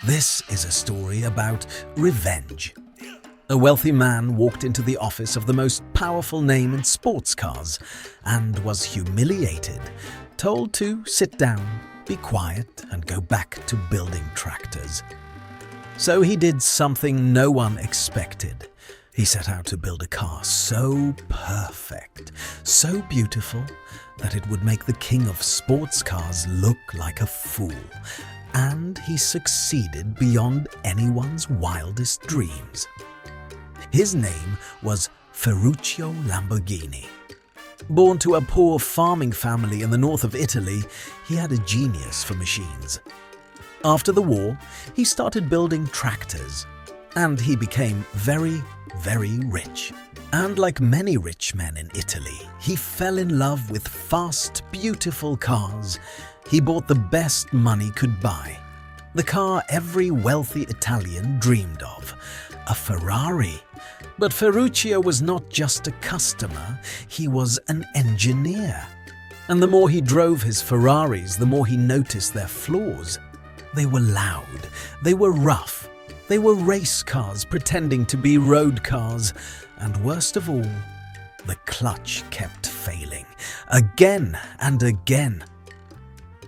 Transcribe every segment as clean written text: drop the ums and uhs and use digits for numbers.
This is a story about revenge. A wealthy man walked into the office of the most powerful name in sports cars and was humiliated, told to sit down, be quiet, and go back to building tractors. So he did something no one expected. He set out to build a car so perfect, so beautiful, that it would make the king of sports cars look like a fool. And he succeeded beyond anyone's wildest dreams. His name was Ferruccio Lamborghini. Born to a poor farming family in the north of Italy, he had a genius for machines. After the war, he started building tractors, and he became very, very rich. And like many rich men in Italy, he fell in love with fast, beautiful cars. He bought the best money could buy. The car every wealthy Italian dreamed of, a Ferrari. But Ferruccio was not just a customer, he was an engineer. And the more he drove his Ferraris, the more he noticed their flaws. They were loud, they were rough, they were race cars pretending to be road cars, and worst of all, the clutch kept failing, again and again.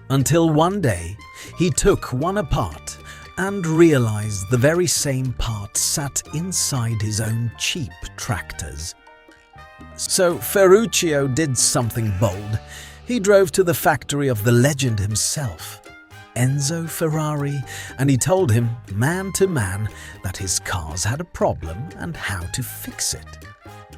Until one day, he took one apart and realized the very same part sat inside his own cheap tractors. So Ferruccio did something bold. He drove to the factory of the legend himself, Enzo Ferrari, and he told him, man to man, that his cars had a problem and how to fix it.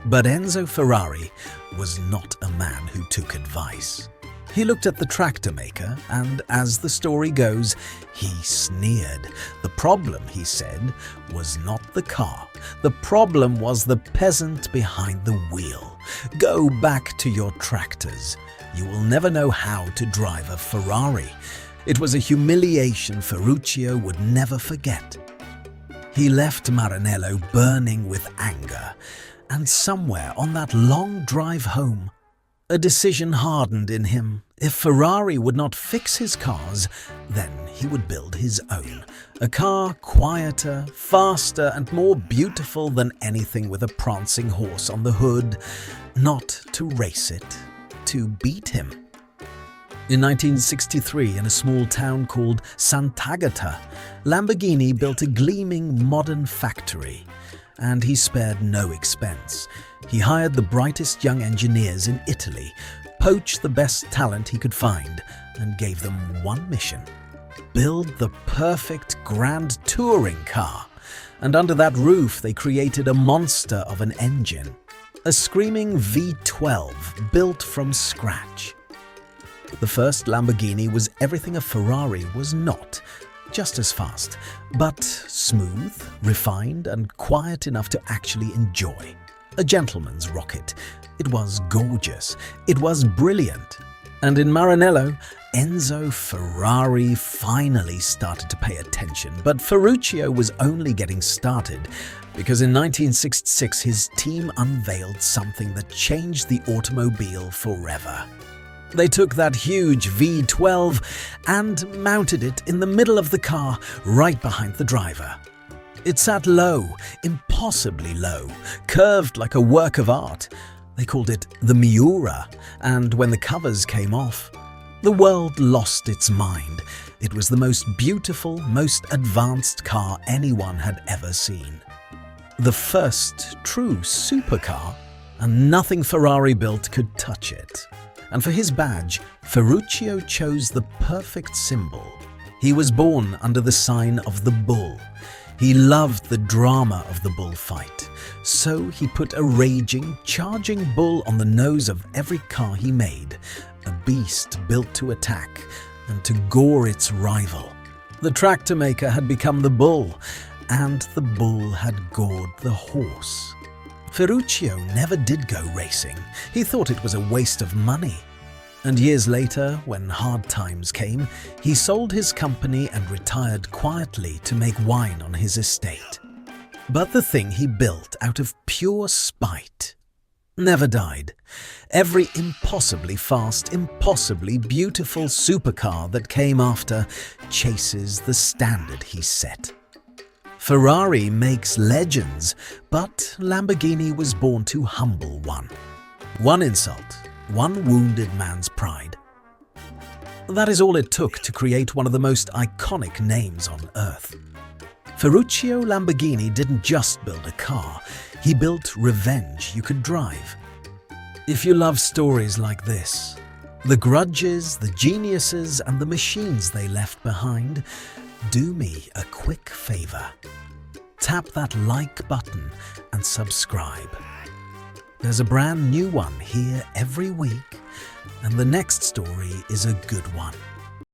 But Enzo Ferrari was not a man who took advice. He looked at the tractor maker and, as the story goes, he sneered. The problem, he said, was not the car. The problem was the peasant behind the wheel. Go back to your tractors. You will never know how to drive a Ferrari. It was a humiliation Ferruccio would never forget. He left Maranello burning with anger, and somewhere on that long drive home, a decision hardened in him. If Ferrari would not fix his cars, then he would build his own. A car quieter, faster, and more beautiful than anything with a prancing horse on the hood. Not to race it, to beat him. In 1963, in a small town called Sant'Agata, Lamborghini built a gleaming modern factory, and he spared no expense. He hired the brightest young engineers in Italy, poached the best talent he could find, and gave them one mission: build the perfect grand touring car. And under that roof, they created a monster of an engine, a screaming V12 built from scratch. The first Lamborghini was everything a Ferrari was not, just as fast, but smooth, refined, and quiet enough to actually enjoy. A gentleman's rocket. It was gorgeous. It was brilliant. And in Maranello, Enzo Ferrari finally started to pay attention. But Ferruccio was only getting started, because in 1966 his team unveiled something that changed the automobile forever. They took that huge V12 and mounted it in the middle of the car, right behind the driver. It sat low, impossibly low, curved like a work of art. They called it the Miura, and when the covers came off, the world lost its mind. It was the most beautiful, most advanced car anyone had ever seen. The first true supercar, and nothing Ferrari built could touch it. And for his badge, Ferruccio chose the perfect symbol. He was born under the sign of the bull. He loved the drama of the bullfight, so he put a raging, charging bull on the nose of every car he made, a beast built to attack and to gore its rival. The tractor maker had become the bull, and the bull had gored the horse. Ferruccio never did go racing. He thought it was a waste of money. And years later, when hard times came, he sold his company and retired quietly to make wine on his estate. But the thing he built out of pure spite never died. Every impossibly fast, impossibly beautiful supercar that came after chases the standard he set. Ferrari makes legends, but Lamborghini was born to humble one. One insult, one wounded man's pride. That is all it took to create one of the most iconic names on earth. Ferruccio Lamborghini didn't just build a car, he built revenge you could drive. If you love stories like this, the grudges, the geniuses, and the machines they left behind, do me a quick favor. Tap that like button and subscribe. There's a brand new one here every week, and the next story is a good one.